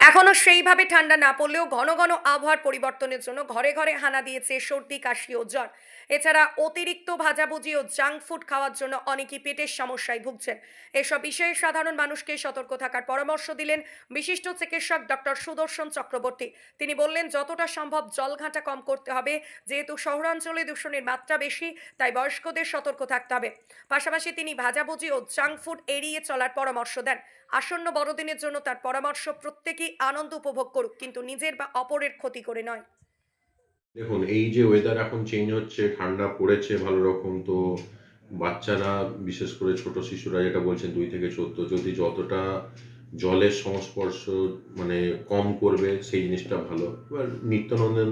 এখনো সেইভাবে ঠান্ডা না পড়লেও ঘন ঘন আবহাওয়ার পরিবর্তনের জন্য ঘরে ঘরে হানা দিয়েছে সর্দি, কাশি ও জ্বর। এছাড়া অতিরিক্ত ভাজাভুজি ও জাঙ্ক ফুড খাওয়ার জন্য অনেকেই পেটের সমস্যায় ভুগছেন। এসব বিষয়ে সাধারণ মানুষকে সতর্ক থাকার পরামর্শ দিলেন বিশিষ্ট চিকিৎসক ডক্টর সুদর্শন চক্রবর্তী। তিনি বললেন, যতটা সম্ভব জল ঘাঁটা কম করতে হবে। যেহেতু শহরাঞ্চলে দূষণের মাত্রা বেশি, তাই বয়স্কদের সতর্ক থাকতে হবে। পাশাপাশি তিনি ভাজাভুজি ও জাঙ্ক ফুড এড়িয়ে চলার পরামর্শ দেন। আসন্ন বড়দিনের জন্য তার পরামর্শ, প্রত্যেকেই আনন্দ উপভোগ করুক, কিন্তু নিজের বা অপরের ক্ষতি করে নয়। দেখুন, এই যে ওয়েদার এখন চেঞ্জ হচ্ছে, ঠান্ডা পড়েছে ভালো রকম, তো বাচ্চারা, বিশেষ করে ছোট শিশুরা যেটা বলছেন 2 থেকে 14, যদি যতটা জলের সংস্পর্শ মানে কম করবে সেই জিনিসটা ভালো। এবার নিত্যনন্দিন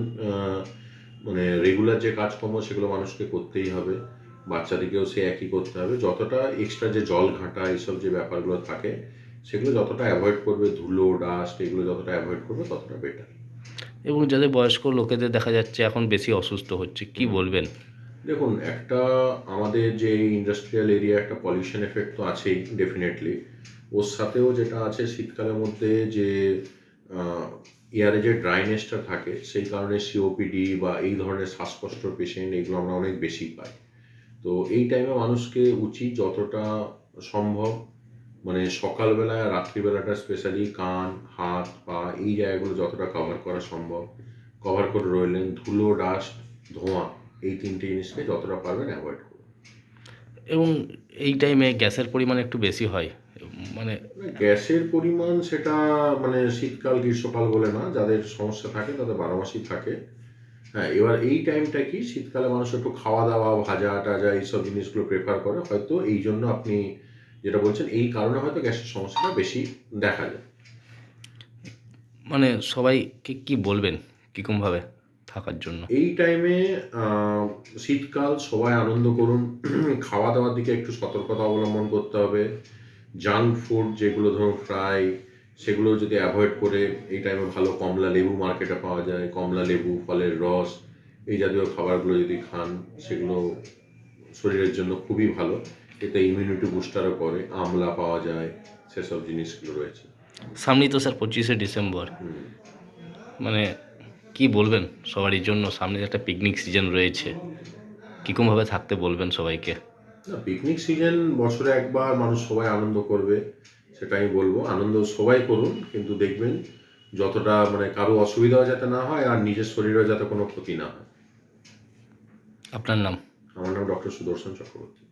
মানে রেগুলার যে কাজকর্ম সেগুলো মানুষকে করতেই হবে, বাচ্চাদেরকেও সে একই করতে হবে। যতটা এক্সট্রা যে জল ঘাঁটা এইসব যে ব্যাপারগুলো থাকে সেগুলো যতটা অ্যাভয়েড করবে, ধুলো ডাস্ট এগুলো যতটা অ্যাভয়েড করবে ততটা বেটার। এবং যাদের বয়স্ক লোকেদের দেখা যাচ্ছে এখন বেশি অসুস্থ হচ্ছে, কি বলবেন? দেখুন, একটা আমাদের যে ইন্ডাস্ট্রিয়াল এরিয়া, একটা পলিউশন এফেক্ট তো আছেই ডেফিনেটলি। ওর সাথেও যেটা আছে, শীতকালের মধ্যে যে এয়ারে যে ড্রাইনেসটা থাকে সেই কারণে সিওপিডি বা এই ধরনের শ্বাসকষ্টর পেশেন্ট এগুলো আমরা অনেক বেশি পাই। তো এই টাইমে মানুষকে উচিত যতটা সম্ভব মানে সকালবেলায় আর রাত্রিবেলাটা স্পেশালি কান, হাত, পা এই জায়গাগুলো যতটা কভার করা সম্ভব কভার করে রইলেন। ধুলো, ডাস্ট, ধোঁয়া এই 3টে জিনিসকে যতটা পারবেন অ্যাভয়েড করুন। এবং এই টাইমে গ্যাসের পরিমাণ একটু বেশি হয়, মানে গ্যাসের পরিমাণ সেটা মানে শীতকাল গ্রীষ্মকাল বলে না, যাদের সমস্যা থাকে তাদের 12 মাসই থাকে। হ্যাঁ, এবার এই টাইমটা কি, শীতকালে মানুষ একটু খাওয়া দাওয়া ভাজা টাজা এইসব জিনিসগুলো প্রেফার করে, হয়তো এই জন্য আপনি যেটা বলছেন এই কারণে হয়তো গ্যাসের সমস্যাটা বেশি দেখা যায়। মানে সবাইকে কি বলবেন কীরকমভাবে থাকার জন্য? এই টাইমে শীতকাল, সবাই আনন্দ করুন। খাওয়া দাওয়ার দিকে একটু সতর্কতা অবলম্বন করতে হবে। জাঙ্ক ফুড যেগুলো ধরুন ফ্রাই, সেগুলো যদি অ্যাভয়েড করে, এই টাইমে ভালো কমলা লেবু মার্কেটে পাওয়া যায়, কমলা লেবু, ফলের রস এই জাতীয় খাবারগুলো যদি খান সেগুলো শরীরের জন্য খুবই ভালো। এতে ইমিউনিটি বুস্টারও করে, আমলা পাওয়া যায়, সেসব জিনিসগুলো রয়েছে। সামনেই তো স্যার 25শে ডিসেম্বর, মানে কি বলবেন সবারই জন্য? সামনে একটা পিকনিক সিজন রয়েছে, কীরকমভাবে থাকতে বলবেন সবাইকে? না, পিকনিক সিজন বছরে একবার, মানুষ সবাই আনন্দ করবে, সেটা আমি বলবো। আনন্দ সবাই করুন, কিন্তু দেখবেন যতটা মানে কারো অসুবিধাও যাতে না হয় আর নিজের শরীরেও যাতে কোনো ক্ষতি না হয়। আপনার নাম? আমার নাম ডক্টর সুদর্শন চক্রবর্তী।